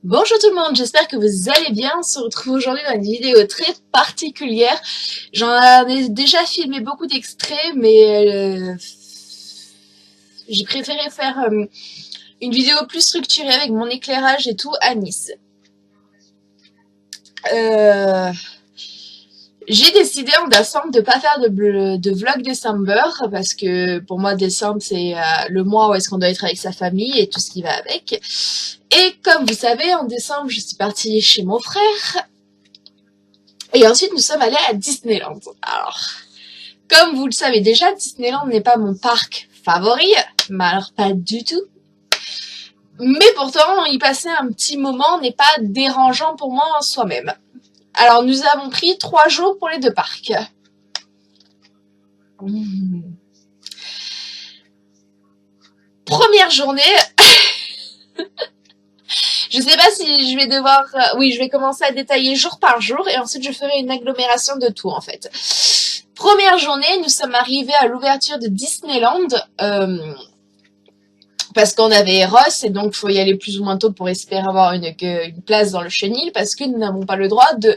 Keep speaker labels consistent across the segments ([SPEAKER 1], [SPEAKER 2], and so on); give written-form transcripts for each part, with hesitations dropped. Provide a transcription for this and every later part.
[SPEAKER 1] Bonjour tout le monde, j'espère que vous allez bien. On se retrouve aujourd'hui dans une vidéo très particulière. J'en ai déjà filmé beaucoup d'extraits, mais j'ai préféré faire une vidéo plus structurée avec mon éclairage et tout à Nice. J'ai décidé en décembre de pas faire de vlog décembre parce que pour moi décembre c'est le mois où est-ce qu'on doit être avec sa famille et tout ce qui va avec. Et comme vous savez, en décembre je suis partie chez mon frère et ensuite nous sommes allés à Disneyland. Alors, comme vous le savez déjà, Disneyland n'est pas mon parc favori, mais alors pas du tout. Mais pourtant, y passer un petit moment n'est pas dérangeant pour moi en soi-même. Alors, nous avons pris 3 jours pour les 2 parcs. Première journée. Je sais pas si je vais devoir... oui, je vais commencer à détailler jour par jour et ensuite je ferai une agglomération de tout en fait. Première journée, nous sommes arrivés à l'ouverture de Disneyland. Parce qu'on avait Eros et donc il faut y aller plus ou moins tôt pour espérer avoir une place dans le chenil parce que nous n'avons pas le droit de...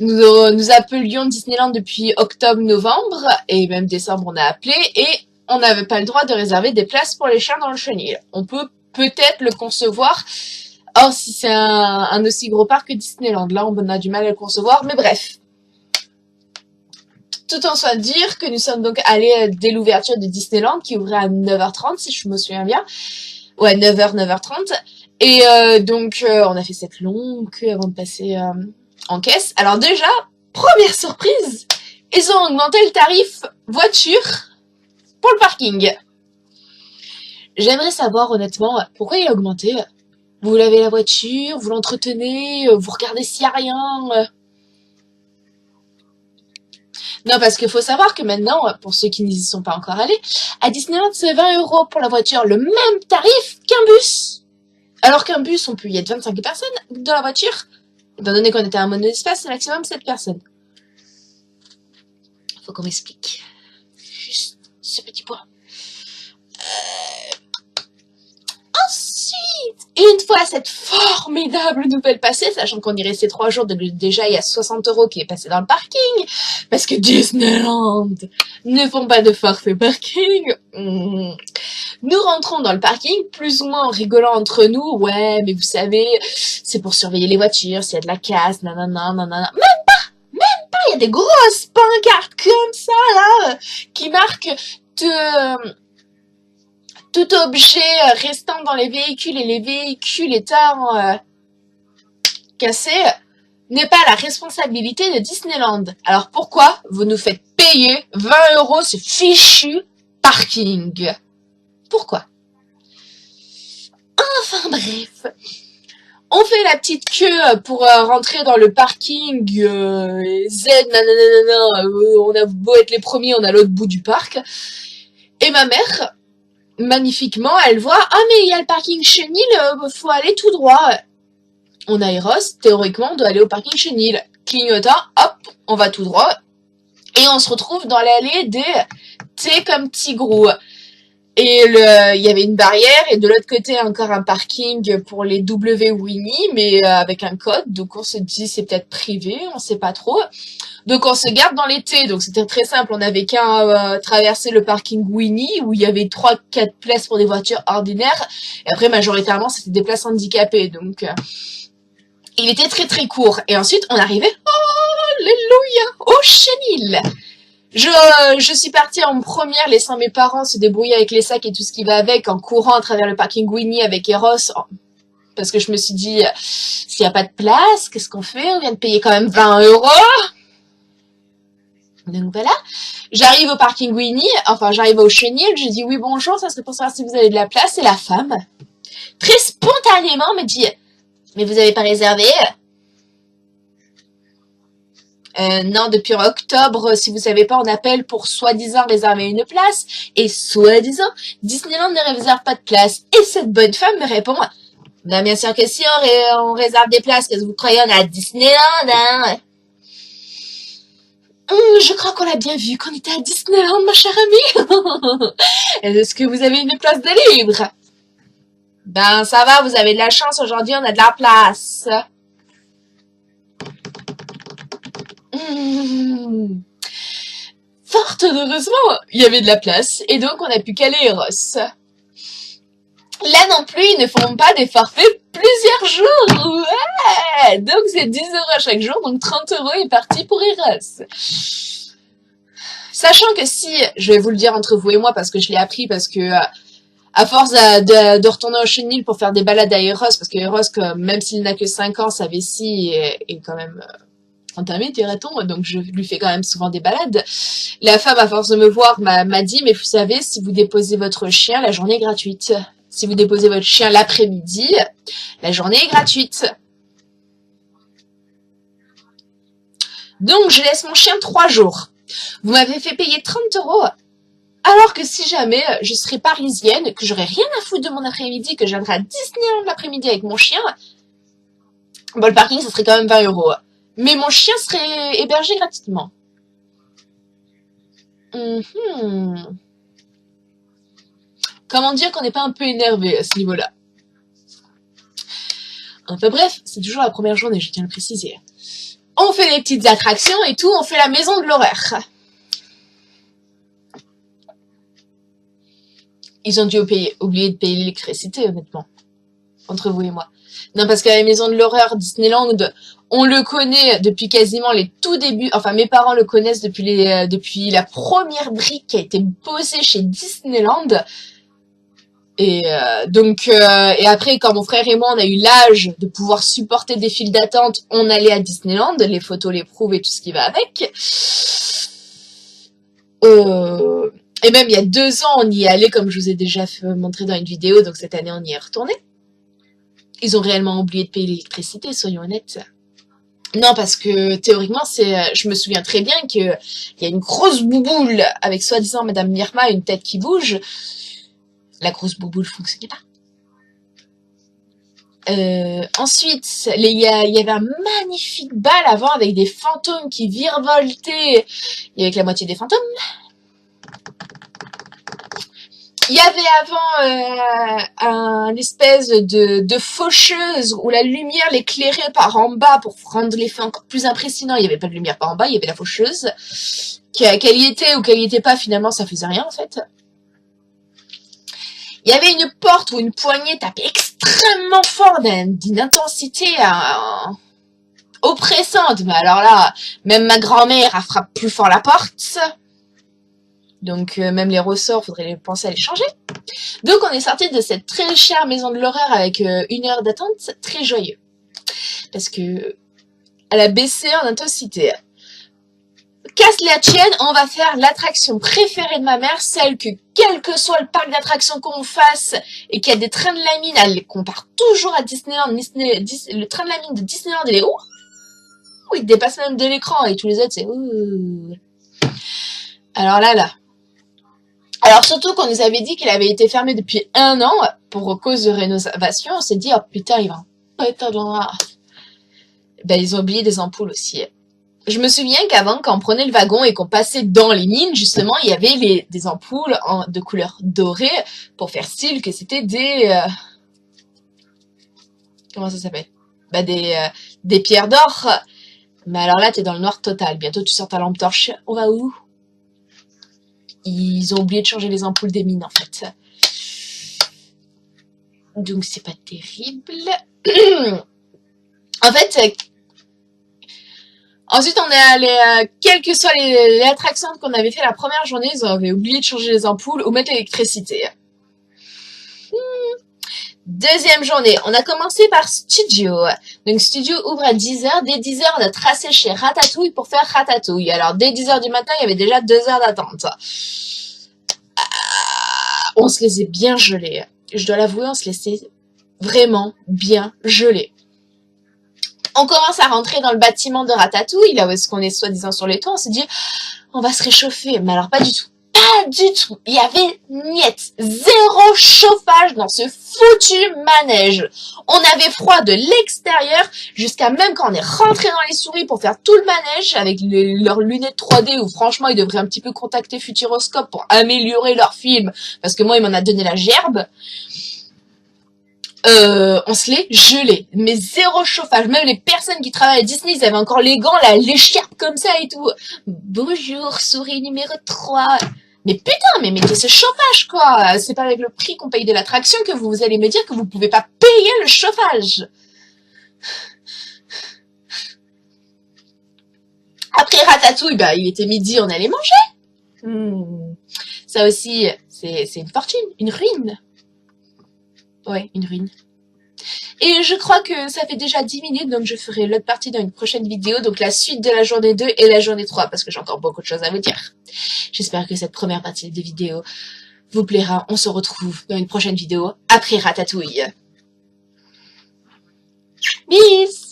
[SPEAKER 1] Nous appelions Disneyland depuis octobre-novembre et même décembre on a appelé et on n'avait pas le droit de réserver des places pour les chiens dans le chenil. On peut peut-être le concevoir, or si c'est un aussi gros parc que Disneyland, là on a du mal à le concevoir, mais bref. Tout en soit dire que nous sommes donc allés dès l'ouverture de Disneyland qui ouvrait à 9h30 si je me souviens bien. Ouais, 9h, 9h30. Et donc on a fait cette longue queue avant de passer en caisse. Alors déjà, première surprise, ils ont augmenté le tarif voiture pour le parking. J'aimerais savoir honnêtement pourquoi il a augmenté. Vous lavez la voiture, vous l'entretenez, vous regardez s'il n'y a rien. Non, parce qu'il faut savoir que maintenant, pour ceux qui n'y sont pas encore allés, à Disneyland, c'est 20 € pour la voiture, le même tarif qu'un bus. Alors qu'un bus, on peut y être 25 personnes dans la voiture. Étant donné qu'on était à un monospace, c'est maximum 7 personnes. Faut qu'on m'explique. Juste ce petit point. Ensuite, une fois cette formidable nouvelle passée, sachant qu'on y restait 3 jours, déjà il y a 60 € qui est passé dans le parking, parce que Disneyland ne font pas de forfait parking. Nous rentrons dans le parking, plus ou moins en rigolant entre nous. Ouais, mais vous savez, c'est pour surveiller les voitures, s'il y a de la casse, nanana, nanana. Même pas, il y a des grosses pancartes comme ça, là, qui marquent tout objet restant dans les véhicules et les véhicules étant cassés n'est pas la responsabilité de Disneyland. Alors pourquoi vous nous faites payer 20 € ce fichu parking? Pourquoi? Enfin bref, on fait la petite queue pour rentrer dans le parking Z, nanana, on a beau être les premiers, on a l'autre bout du parc. Et ma mère, magnifiquement, elle voit « Ah mais il y a le parking chenil, faut aller tout droit ». On a Eros, théoriquement on doit aller au parking chenil. Clignotant, hop, on va tout droit. Et on se retrouve dans l'allée des T comme Tigrou. Et il y avait une barrière et de l'autre côté encore un parking pour les W Winnie, mais avec un code. Donc on se dit c'est peut-être privé, on sait pas trop. Donc on se garde dans les T. Donc c'était très simple, on n'avait qu'à traverser le parking Winnie où il y avait 3-4 places pour des voitures ordinaires. Et après majoritairement c'était des places handicapées. Donc il était très très court. Et ensuite on arrivait, oh alléluia, au chenil. Je suis partie en première, laissant mes parents se débrouiller avec les sacs et tout ce qui va avec, en courant à travers le parking Winnie avec Eros, parce que je me suis dit, s'il n'y a pas de place, qu'est-ce qu'on fait? On vient de payer quand même 20 €. Donc voilà, j'arrive au parking Winnie, enfin j'arrive au chenil, je dis oui bonjour, ça serait pour savoir si vous avez de la place, et la femme, très spontanément, me dit, mais vous avez pas réservé? Non, depuis octobre, si vous savez pas, on appelle pour soi-disant réserver une place, et soi-disant, Disneyland ne réserve pas de place. Et cette bonne femme me répond, ben, bien sûr que si on réserve des places, qu'est-ce que vous croyez, on est à Disneyland, hein? Je crois qu'on l'a bien vu qu'on était à Disneyland, ma chère amie. Est-ce que vous avez une place de libre? Ben, ça va, vous avez de la chance. Aujourd'hui, on a de la place. Mmh. Fort heureusement, il y avait de la place. Et donc, on a pu caler Eros. Là non plus, ils ne font pas des forfaits plusieurs jours. Ouais. Donc, c'est 10 € chaque jour. Donc, 30 € est parti pour Eros. Sachant que si, je vais vous le dire entre vous et moi parce que je l'ai appris, parce que à force de retourner au chenil pour faire des balades à Eros, parce que Eros, même s'il n'a que 5 ans, sa vessie est quand même entamée, dirait-on, donc je lui fais quand même souvent des balades. La femme, à force de me voir, m'a dit, mais vous savez, si vous déposez votre chien, la journée est gratuite. Si vous déposez votre chien l'après-midi, la journée est gratuite. Donc, je laisse mon chien 3 jours. Vous m'avez fait payer 30 €, alors que si jamais je serais parisienne, que j'aurais rien à foutre de mon après-midi, que je viendrais à Disneyland l'après-midi avec mon chien, bon, le parking, ça serait quand même 20 €. Mais mon chien serait hébergé gratuitement. Comment dire qu'on n'est pas un peu énervé à ce niveau-là? Enfin bref, c'est toujours la première journée, je tiens à le préciser. On fait des petites attractions et tout, on fait la maison de l'horreur. Ils ont dû oublier de payer l'électricité, honnêtement. Entre vous et moi. Non, parce que la maison de l'horreur Disneyland, on le connaît depuis quasiment les tout débuts. Enfin, mes parents le connaissent depuis la première brique qui a été posée chez Disneyland. Et et après, quand mon frère et moi, on a eu l'âge de pouvoir supporter des files d'attente, on allait à Disneyland, les photos les prouvent et tout ce qui va avec. Et même il y a 2 ans, on y est allé, comme je vous ai déjà montré dans une vidéo, donc cette année, on y est retourné. Ils ont réellement oublié de payer l'électricité, soyons honnêtes. Non, parce que théoriquement, je me souviens très bien qu'il y a une grosse bouboule avec soi-disant Madame Myrma, une tête qui bouge. La grosse bouboule fonctionnait pas. Ensuite, il y avait un magnifique bal avant avec des fantômes qui virevoltaient. Il y avait que la moitié des fantômes. Il y avait avant un espèce de faucheuse où la lumière l'éclairait par en bas pour rendre l'effet encore plus impressionnant. Il n'y avait pas de lumière par en bas, il y avait la faucheuse. Qu'elle y était ou qu'elle y était pas, finalement, ça faisait rien en fait. Il y avait une porte où une poignée tapait extrêmement fort d'une intensité oppressante. Mais alors là, même ma grand-mère, elle frappe plus fort la porte. Donc même les ressorts, faudrait penser à les changer. Donc on est sorti de cette très chère maison de l'horreur avec 1 heure d'attente, très joyeux. Parce que elle a baissé en intensité. Casse la tienne, on va faire l'attraction préférée de ma mère, celle que, quel que soit le parc d'attractions qu'on fasse, et qu'il y a des trains de la mine, elle les compare toujours à Disneyland. Le train de la mine de Disneyland, il est il dépasse même de l'écran, et tous les autres, c'est Alors là. Alors surtout qu'on nous avait dit qu'il avait été fermé depuis 1 an, pour cause de rénovation, on s'est dit, oh putain, il va pas être dans Ben, ils ont oublié des ampoules aussi. Je me souviens qu'avant, quand on prenait le wagon et qu'on passait dans les mines, justement, il y avait des ampoules de couleur dorée pour faire style que c'était des... comment ça s'appelle? Bah, des pierres d'or. Mais alors là, t'es dans le noir total. Bientôt, tu sors ta lampe torche. On va où? Ils ont oublié de changer les ampoules des mines, en fait. Donc, c'est pas terrible. En fait... Ensuite, on est allé, quelles que soient les attractions qu'on avait fait la première journée, ils avaient oublié de changer les ampoules ou mettre l'électricité. Deuxième journée, on a commencé par Studio. Donc, Studio ouvre à 10 h. Dès 10 h, on a tracé chez Ratatouille pour faire Ratatouille. Alors, dès 10 h du matin, il y avait déjà 2 heures d'attente. On se laissait bien geler. Je dois l'avouer, on se laissait vraiment bien geler. On commence à rentrer dans le bâtiment de Ratatouille, là où est-ce qu'on est soi-disant sur les toits, on s'est dit, on va se réchauffer. Mais alors, pas du tout. Pas du tout. Il y avait niet. 0 chauffage dans ce foutu manège. On avait froid de l'extérieur, jusqu'à même quand on est rentré dans les souris pour faire tout le manège, avec leurs lunettes 3D, où franchement, ils devraient un petit peu contacter Futuroscope pour améliorer leur film, parce que moi, il m'en a donné la gerbe. on se les gelait. Mais zéro chauffage. Même les personnes qui travaillent à Disney, ils avaient encore les gants, là, l'écharpe comme ça et tout. Bonjour, souris numéro 3. Mais putain, mais mettez ce chauffage, quoi. C'est pas avec le prix qu'on paye de l'attraction que vous allez me dire que vous pouvez pas payer le chauffage. Après Ratatouille, bah, il était midi, on allait manger. Ça aussi, c'est une fortune, une ruine. Ouais, une ruine. Et je crois que ça fait déjà 10 minutes, donc je ferai l'autre partie dans une prochaine vidéo, donc la suite de la journée 2 et la journée 3, parce que j'ai encore beaucoup de choses à vous dire. J'espère que cette première partie de vidéo vous plaira. On se retrouve dans une prochaine vidéo après Ratatouille. Bis!